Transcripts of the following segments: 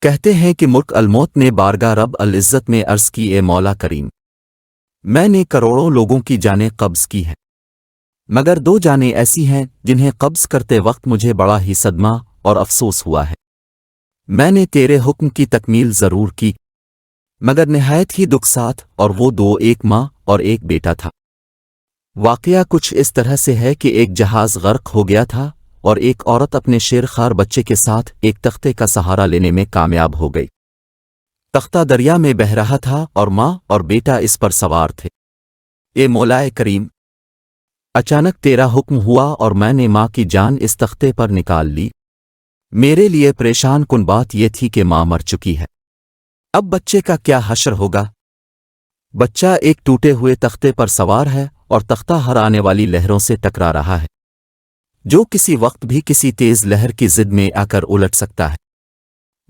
کہتے ہیں کہ ملک الموت نے بارگاہ رب العزت میں عرض کی، اے مولا کریم، میں نے کروڑوں لوگوں کی جانیں قبض کی ہیں، مگر دو جانیں ایسی ہیں جنہیں قبض کرتے وقت مجھے بڑا ہی صدمہ اور افسوس ہوا ہے۔ میں نے تیرے حکم کی تکمیل ضرور کی، مگر نہایت ہی دکھ ساتھ، اور وہ دو، ایک ماں اور ایک بیٹا تھا۔ واقعہ کچھ اس طرح سے ہے کہ ایک جہاز غرق ہو گیا تھا اور ایک عورت اپنے شیر خوار بچے کے ساتھ ایک تختے کا سہارا لینے میں کامیاب ہو گئی۔ تختہ دریا میں بہہ رہا تھا اور ماں اور بیٹا اس پر سوار تھے۔ اے مولائے کریم، اچانک تیرا حکم ہوا اور میں نے ماں کی جان اس تختے پر نکال لی۔ میرے لیے پریشان کن بات یہ تھی کہ ماں مر چکی ہے، اب بچے کا کیا حشر ہوگا؟ بچہ ایک ٹوٹے ہوئے تختے پر سوار ہے اور تختہ ہر آنے والی لہروں سے ٹکرا رہا ہے، جو کسی وقت بھی کسی تیز لہر کی زد میں آ کر الٹ سکتا ہے۔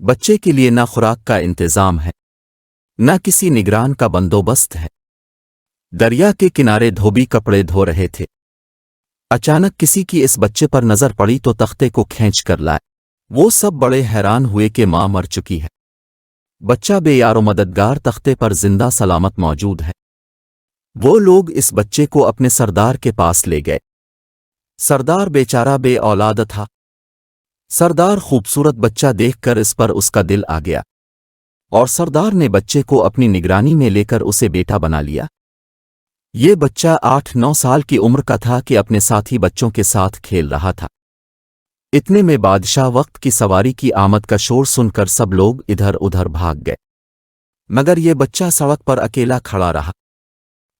بچے کے لیے نہ خوراک کا انتظام ہے، نہ کسی نگران کا بندوبست ہے۔ دریا کے کنارے دھوبی کپڑے دھو رہے تھے۔ اچانک کسی کی اس بچے پر نظر پڑی تو تختے کو کھینچ کر لائے۔ وہ سب بڑے حیران ہوئے کہ ماں مر چکی ہے، بچہ بے یار و مددگار تختے پر زندہ سلامت موجود ہے۔ وہ لوگ اس بچے کو اپنے سردار کے پاس لے گئے۔ سردار بیچارہ بے اولاد تھا۔ سردار خوبصورت بچہ دیکھ کر اس پر اس کا دل آ گیا، اور سردار نے بچے کو اپنی نگرانی میں لے کر اسے بیٹا بنا لیا۔ یہ بچہ 8-9 سال کی عمر کا تھا کہ اپنے ساتھی بچوں کے ساتھ کھیل رہا تھا۔ اتنے میں بادشاہ وقت کی سواری کی آمد کا شور سن کر سب لوگ ادھر ادھر بھاگ گئے، مگر یہ بچہ سڑک پر اکیلا کھڑا رہا۔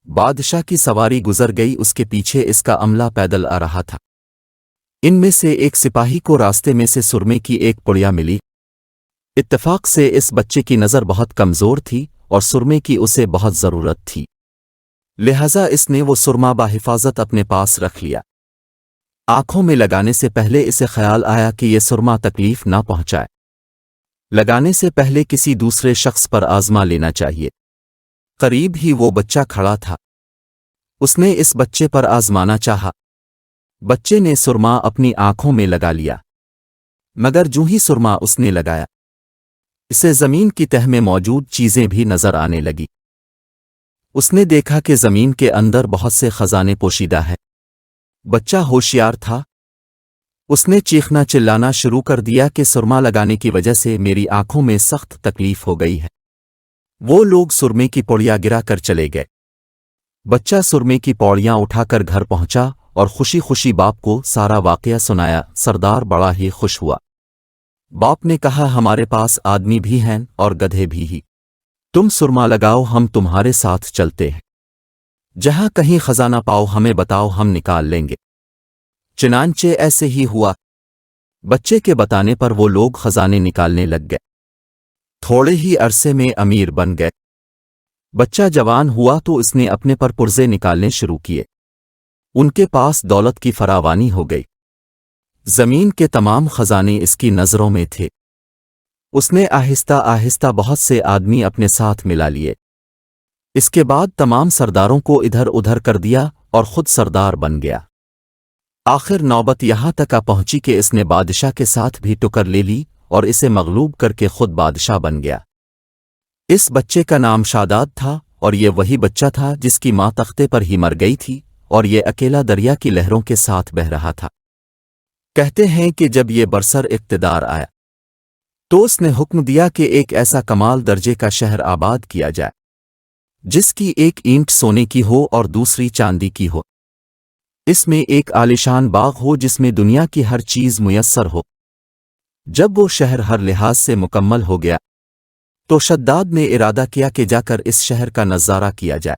بادشاہ کی سواری گزر گئی، اس کے پیچھے اس کا عملہ پیدل آ رہا تھا۔ ان میں سے ایک سپاہی کو راستے میں سے سرمے کی ایک پڑیا ملی۔ اتفاق سے اس بچے کی نظر بہت کمزور تھی اور سرمے کی اسے بہت ضرورت تھی، لہذا اس نے وہ سرما بحفاظت اپنے پاس رکھ لیا۔ آنکھوں میں لگانے سے پہلے اسے خیال آیا کہ یہ سرما تکلیف نہ پہنچائے، لگانے سے پہلے کسی دوسرے شخص پر آزما لینا چاہیے۔ قریب ہی وہ بچہ کھڑا تھا، اس نے اس بچے پر آزمانا چاہا۔ بچے نے سرما اپنی آنکھوں میں لگا لیا، مگر جو ہی سرما اس نے لگایا، اسے زمین کی تہہ میں موجود چیزیں بھی نظر آنے لگی۔ اس نے دیکھا کہ زمین کے اندر بہت سے خزانے پوشیدہ ہیں۔ بچہ ہوشیار تھا، اس نے چیخنا چلانا شروع کر دیا کہ سرما لگانے کی وجہ سے میری آنکھوں میں سخت تکلیف ہو گئی ہے۔ وہ لوگ سرمے کی پوڑیاں گرا کر چلے گئے۔ بچہ سرمے کی پوڑیاں اٹھا کر گھر پہنچا اور خوشی خوشی باپ کو سارا واقعہ سنایا۔ سردار بڑا ہی خوش ہوا۔ باپ نے کہا، ہمارے پاس آدمی بھی ہیں اور گدھے بھی ہی، تم سرما لگاؤ، ہم تمہارے ساتھ چلتے ہیں، جہاں کہیں خزانہ پاؤ ہمیں بتاؤ، ہم نکال لیں گے۔ چنانچہ ایسے ہی ہوا۔ بچے کے بتانے پر وہ لوگ خزانے نکالنے لگ گئے، تھوڑے ہی عرصے میں امیر بن گئے۔ بچہ جوان ہوا تو اس نے اپنے پر پرزے نکالنے شروع کیے۔ ان کے پاس دولت کی فراوانی ہو گئی، زمین کے تمام خزانے اس کی نظروں میں تھے۔ اس نے آہستہ آہستہ بہت سے آدمی اپنے ساتھ ملا لیے۔ اس کے بعد تمام سرداروں کو ادھر ادھر کر دیا اور خود سردار بن گیا۔ آخر نوبت یہاں تک آ پہنچی کہ اس نے بادشاہ کے ساتھ بھی ٹکر لے لی اور اسے مغلوب کر کے خود بادشاہ بن گیا۔ اس بچے کا نام شاداد تھا، اور یہ وہی بچہ تھا جس کی ماں تختے پر ہی مر گئی تھی اور یہ اکیلا دریا کی لہروں کے ساتھ بہہ رہا تھا۔ کہتے ہیں کہ جب یہ برسر اقتدار آیا تو اس نے حکم دیا کہ ایک ایسا کمال درجے کا شہر آباد کیا جائے جس کی ایک اینٹ سونے کی ہو اور دوسری چاندی کی ہو۔ اس میں ایک عالیشان باغ ہو جس میں دنیا کی ہر چیز میسر ہو۔ جب وہ شہر ہر لحاظ سے مکمل ہو گیا تو شداد نے ارادہ کیا کہ جا کر اس شہر کا نظارہ کیا جائے۔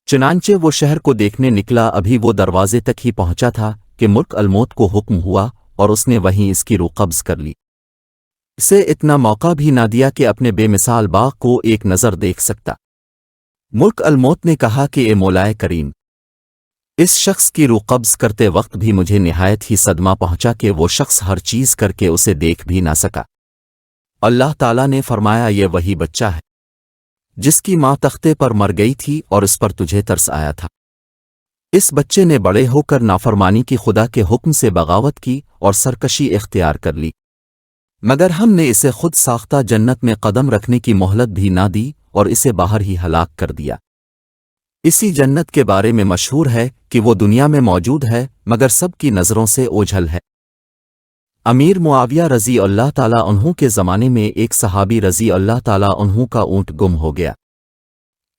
چنانچہ وہ شہر کو دیکھنے نکلا۔ ابھی وہ دروازے تک ہی پہنچا تھا کہ ملک الموت کو حکم ہوا اور اس نے وہیں اس کی روح قبض کر لی۔ اسے اتنا موقع بھی نہ دیا کہ اپنے بے مثال باغ کو ایک نظر دیکھ سکتا۔ ملک الموت نے کہا کہ اے مولائے کریم، اس شخص کی روح قبض کرتے وقت بھی مجھے نہایت ہی صدمہ پہنچا کہ وہ شخص ہر چیز کر کے اسے دیکھ بھی نہ سکا۔ اللہ تعالیٰ نے فرمایا، یہ وہی بچہ ہے جس کی ماں تختے پر مر گئی تھی اور اس پر تجھے ترس آیا تھا۔ اس بچے نے بڑے ہو کر نافرمانی کی، خدا کے حکم سے بغاوت کی اور سرکشی اختیار کر لی۔ مگر ہم نے اسے خود ساختہ جنت میں قدم رکھنے کی مہلت بھی نہ دی اور اسے باہر ہی ہلاک کر دیا۔ اسی جنت کے بارے میں مشہور ہے کہ وہ دنیا میں موجود ہے مگر سب کی نظروں سے اوجھل ہے۔ امیر معاویہ رضی اللہ تعالیٰ عنہ کے زمانے میں ایک صحابی رضی اللہ تعالیٰ عنہ کا اونٹ گم ہو گیا،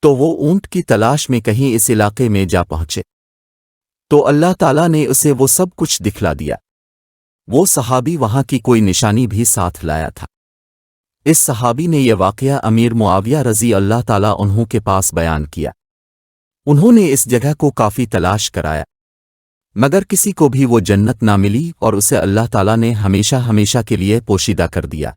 تو وہ اونٹ کی تلاش میں کہیں اس علاقے میں جا پہنچے تو اللہ تعالیٰ نے اسے وہ سب کچھ دکھلا دیا۔ وہ صحابی وہاں کی کوئی نشانی بھی ساتھ لایا تھا۔ اس صحابی نے یہ واقعہ امیر معاویہ رضی اللہ تعالیٰ عنہ کے پاس بیان کیا۔ انہوں نے اس جگہ کو کافی تلاش کرایا مگر کسی کو بھی وہ جنت نہ ملی اور اسے اللہ تعالیٰ نے ہمیشہ ہمیشہ کے لیے پوشیدہ کر دیا۔